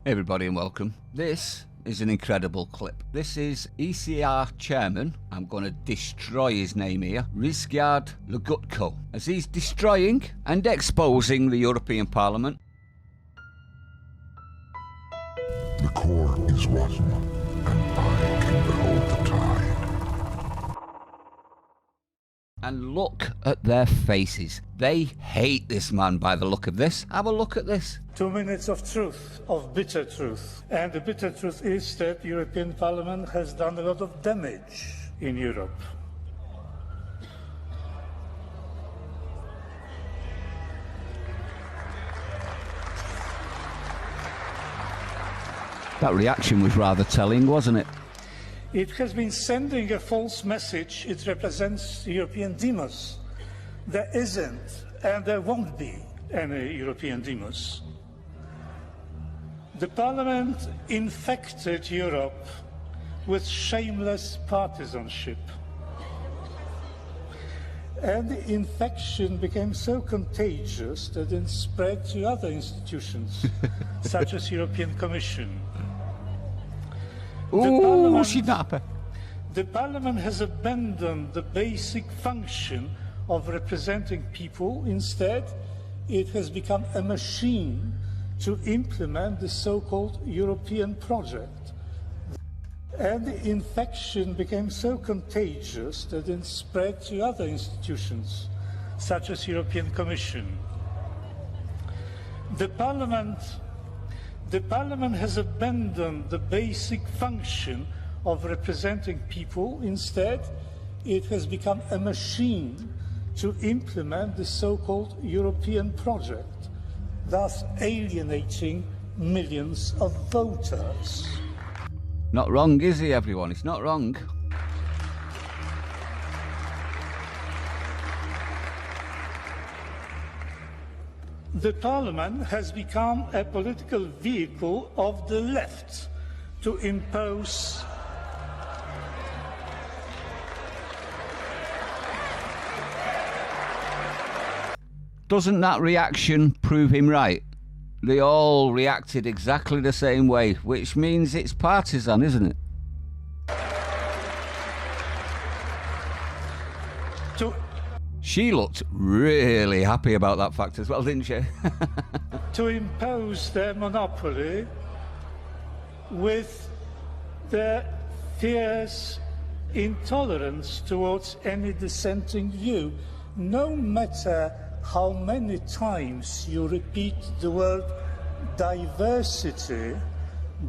Everybody and welcome. This is an incredible clip. This is ECR chairman, I'm going to destroy his name here, Rizgard Legutko, as he's destroying and exposing the European Parliament. The core is one, and I can behold the tide. And look at their faces. They hate this man by the look of this. Have a look at this. 2 minutes of truth, of bitter truth. And the bitter truth is that the European Parliament has done a lot of damage in Europe. That reaction was rather telling, wasn't it? It has been sending a false message. It represents European demos. There isn't, and there won't be, any European demos. The Parliament infected Europe with shameless partisanship. And the infection became so contagious that it spread to other institutions, such as European Commission. The Parliament has abandoned the basic function of representing people. Instead, it has become a machine to implement the so-called European project. And the infection became so contagious that it spread to other institutions, such as European Commission. The Parliament has abandoned the basic function of representing people. Instead, it has become a machine to implement the so-called European project, thus alienating millions of voters. Not wrong, is he, everyone? It's not wrong. The Parliament has become a political vehicle of the left to impose Doesn't that reaction prove him right? They all reacted exactly the same way, which means it's partisan, isn't it? She looked really happy about that fact as well, didn't she? to impose their monopoly with their fierce intolerance towards any dissenting view. No matter how many times you repeat the word diversity,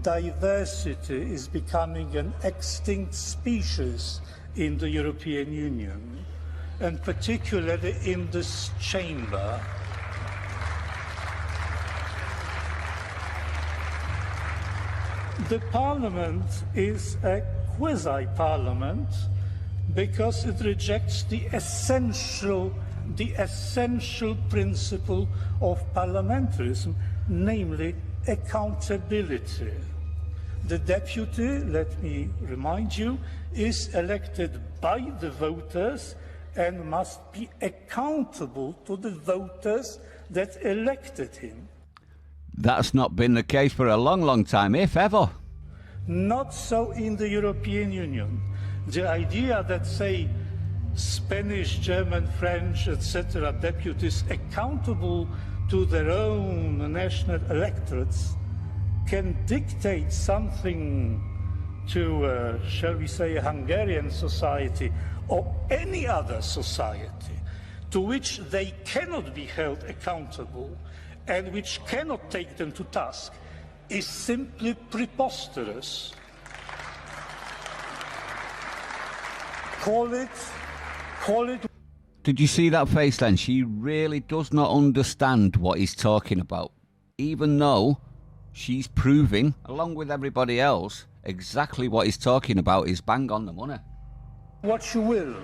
diversity is becoming an extinct species in the European Union, and particularly in this chamber. The Parliament is a quasi-parliament because it rejects the essential principle of parliamentarism, namely accountability. The deputy, let me remind you, is elected by the voters and must be accountable to the voters that elected him. That's not been the case for a long, long time, if ever. Not so in the European Union. The idea that, say, Spanish, German, French, etc., deputies accountable to their own national electorates can dictate something to, shall we say, a Hungarian society or any other society to which they cannot be held accountable and which cannot take them to task is simply preposterous. Call it. Did you see that face then? She really does not understand what he's talking about, even though she's proving, along with everybody else, exactly what he's talking about is bang on the money. What you will,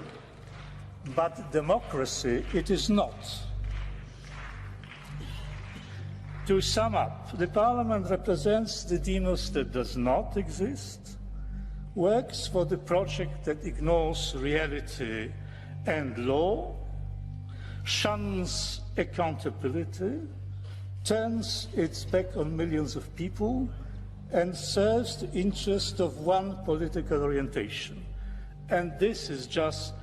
but democracy it is not. To sum up, the Parliament represents the demos that does not exist, works for the project that ignores reality and law, shuns accountability, turns its back on millions of people, and serves the interest of one political orientation. And this is just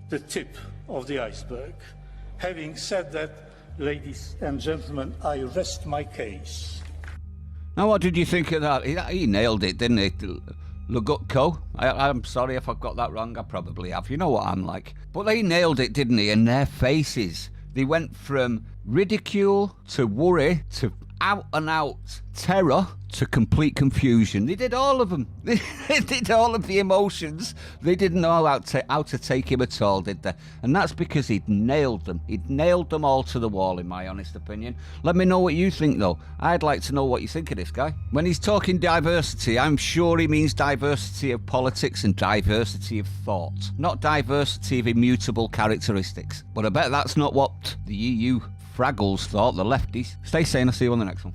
the tip of the iceberg. Having said that, ladies and gentlemen, I rest my case. Now, what did you think of that? He nailed it, didn't he? Lugutko. I'm sorry if I've got that wrong. I probably have. You know what I'm like. But they nailed it, didn't they? And their faces. They went from ridicule to worry to out and out terror to complete confusion. They did all of them. They did all of the emotions. They didn't know how to take him at all, did they? And that's because he'd nailed them. He'd nailed them all to the wall, in my honest opinion. Let me know what you think, though. I'd like to know what you think of this guy. When he's talking diversity, I'm sure he means diversity of politics and diversity of thought, not diversity of immutable characteristics. But I bet that's not what the EU Fraggles thought, the lefties. Stay sane, I'll see you on the next one.